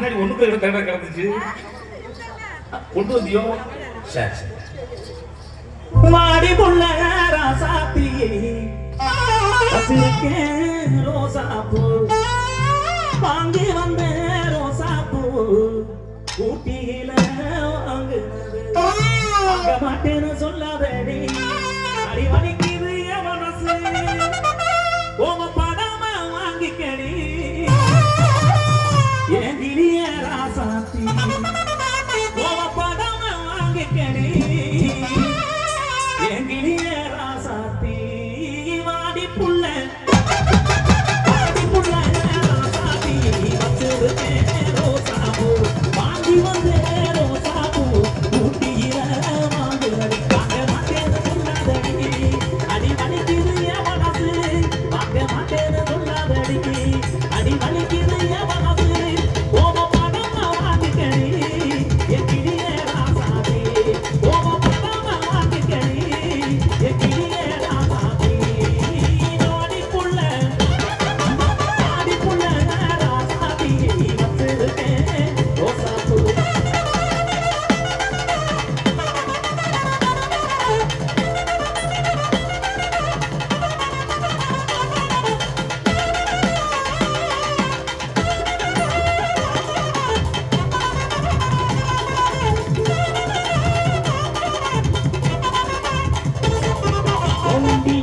முன்னாடி ஒண்ணுக்கு கிடந்துச்சு கொண்டு வந்தியோ? சரி சரி. மாடி புள்ள ராசாத்தி ரோசாப்பூ வாங்கி வந்த ரோசாப்பூ ஊட்டியில வாங்குனது வாங்க மாட்டேன்னு சொல்லாதடி அடி வலிக்குது என் மனசு உங்க படாம வாங்கிக்கடி என் கிளிய ராசாத்தி